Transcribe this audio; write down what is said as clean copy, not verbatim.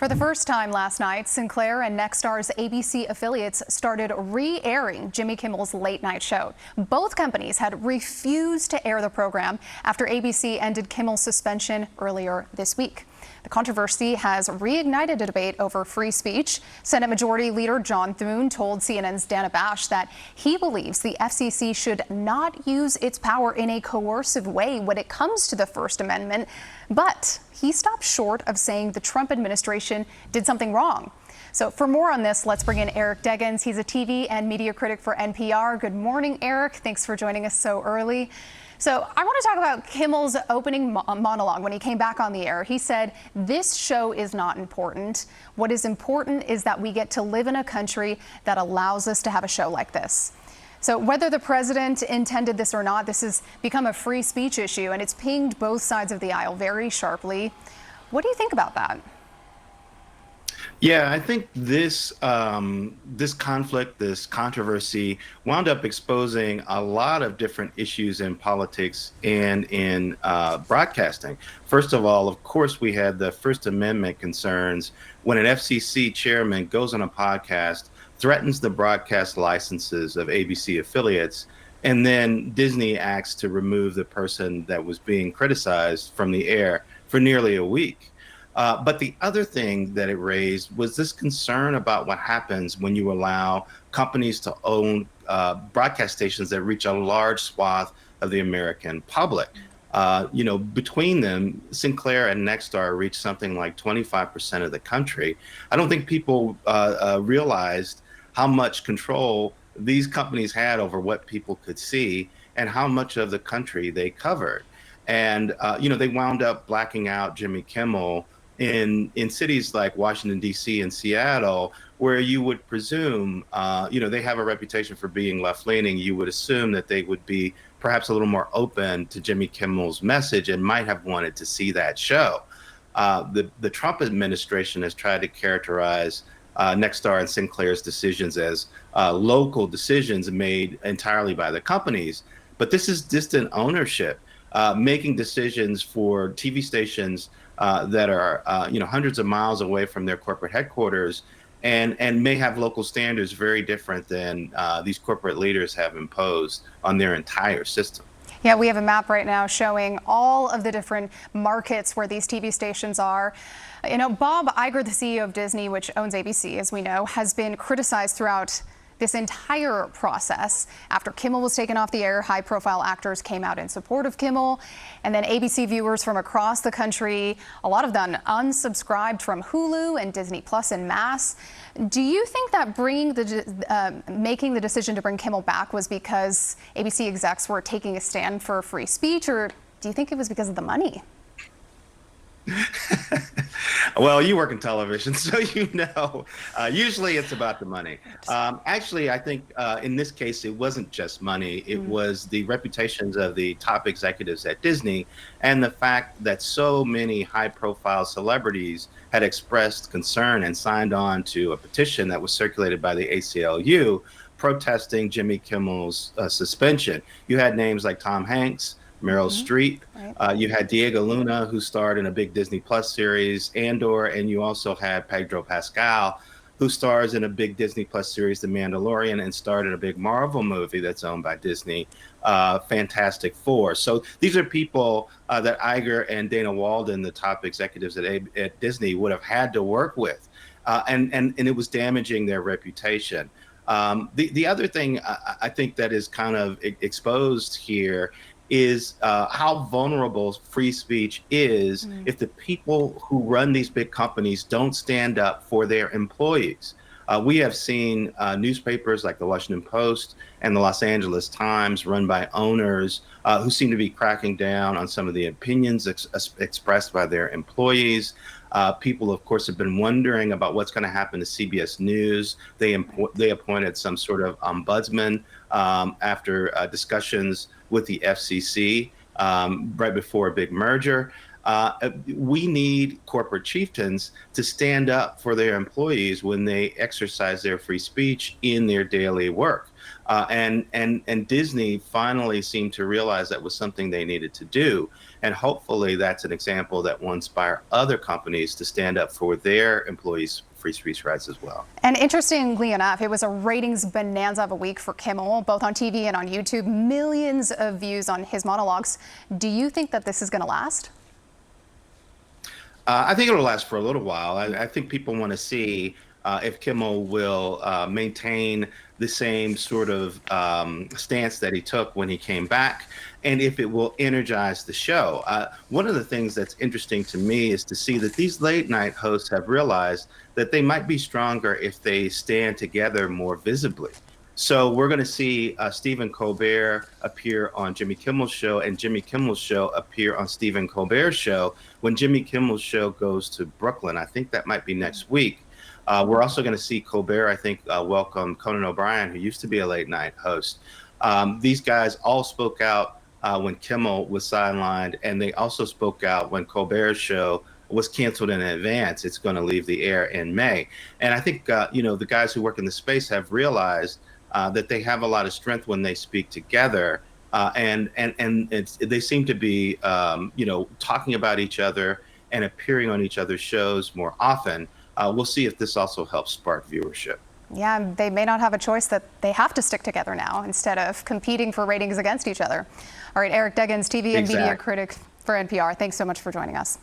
For the first time last night, Sinclair and Nexstar's ABC affiliates started re-airing Jimmy Kimmel's late night show. Both companies had refused to air the program after ABC ended Kimmel's suspension earlier this week. The controversy has reignited a debate over free speech. Senate Majority Leader John Thune told CNN's Dana Bash that he believes the FCC should not use its power in a coercive way when it comes to the First Amendment, but he stopped short of saying the Trump administration did something wrong. So for more on this, let's bring in Eric Deggans. He's a TV and media critic for NPR. Good morning, Eric. Thanks for joining us so early. So I want to talk about Kimmel's opening monologue when he came back on the air. He said, "This show is not important. What is important is that we get to live in a country that allows us to have a show like this." So whether the president intended this or not, this has become a free speech issue, and it's pinged both sides of the aisle very sharply. What do you think about that? Yeah, I think this conflict, this controversy, wound up exposing a lot of different issues in politics and in broadcasting. First of all, of course, we had the First Amendment concerns when an FCC chairman goes on a podcast, threatens the broadcast licenses of ABC affiliates, and then Disney acts to remove the person that was being criticized from the air for nearly a week. But the other thing that it raised was this concern about what happens when you allow companies to own broadcast stations that reach a large swath of the American public. Between them, Sinclair and Nexstar reach something like 25% of the country. I don't think people realized how much control these companies had over what people could see and how much of the country they covered. And, they wound up blacking out Jimmy Kimmel in cities like Washington, D.C. and Seattle, where you would presume, they have a reputation for being left-leaning. You would assume that they would be perhaps a little more open to Jimmy Kimmel's message and might have wanted to see that show. The Trump administration has tried to characterize Nexstar and Sinclair's decisions as local decisions made entirely by the companies. But this is distant ownership, making decisions for TV stations that are hundreds of miles away from their corporate headquarters and may have local standards very different than these corporate leaders have imposed on their entire system. Yeah, we have a map right now showing all of the different markets where these TV stations are. Bob Iger, the CEO of Disney, which owns ABC, as we know, has been criticized throughout this entire process. After Kimmel was taken off the air, high-profile actors came out in support of Kimmel, and then ABC viewers from across the country, a lot of them unsubscribed from Hulu and Disney Plus en masse. Do you think that making the decision to bring Kimmel back was because ABC execs were taking a stand for free speech, or do you think it was because of the money? Well, you work in television, so usually it's about the money. Actually, I think in this case, it wasn't just money. It was the reputations of the top executives at Disney and the fact that so many high-profile celebrities had expressed concern and signed on to a petition that was circulated by the ACLU protesting Jimmy Kimmel's suspension. You had names like Tom Hanks, Meryl Streep. Right. You had Diego Luna, who starred in a big Disney Plus series, Andor, and you also had Pedro Pascal, who stars in a big Disney Plus series, The Mandalorian, and starred in a big Marvel movie that's owned by Disney, Fantastic Four. So these are people that Iger and Dana Walden, the top executives at Disney, would have had to work with, and it was damaging their reputation. The other thing I think that is kind of exposed here is how vulnerable free speech is if the people who run these big companies don't stand up for their employees. We have seen newspapers like the Washington Post and the Los Angeles Times run by owners who seem to be cracking down on some of the opinions expressed by their employees. People, of course, have been wondering about what's going to happen to CBS News. They appointed some sort of ombudsman after discussions with the FCC right before a big merger. We need corporate chieftains to stand up for their employees when they exercise their free speech in their daily work. And Disney finally seemed to realize that was something they needed to do. And hopefully that's an example that will inspire other companies to stand up for their employees' free speech rights as well. And interestingly enough, it was a ratings bonanza of a week for Kimmel, both on TV and on YouTube. Millions of views on his monologues. Do you think that this is going to last? I think it'll last for a little while. I think people want to see if Kimmel will maintain the same sort of stance that he took when he came back, and if it will energize the show. One of the things that's interesting to me is to see that these late night hosts have realized that they might be stronger if they stand together more visibly. So we're going to see Stephen Colbert appear on Jimmy Kimmel's show and Jimmy Kimmel's show appear on Stephen Colbert's show when Jimmy Kimmel's show goes to Brooklyn. I think that might be next week. We're also going to see Colbert, I think, welcome Conan O'Brien, who used to be a late night host. These guys all spoke out when Kimmel was sidelined, and they also spoke out when Colbert's show was canceled in advance. It's going to leave the air in May. And I think, the guys who work in the space have realized that they have a lot of strength when they speak together. And they seem to be, talking about each other and appearing on each other's shows more often. We'll see if this also helps spark viewership. Yeah, they may not have a choice, that they have to stick together now instead of competing for ratings against each other. All right, Eric Deggans, TV and media critic for NPR. Thanks so much for joining us.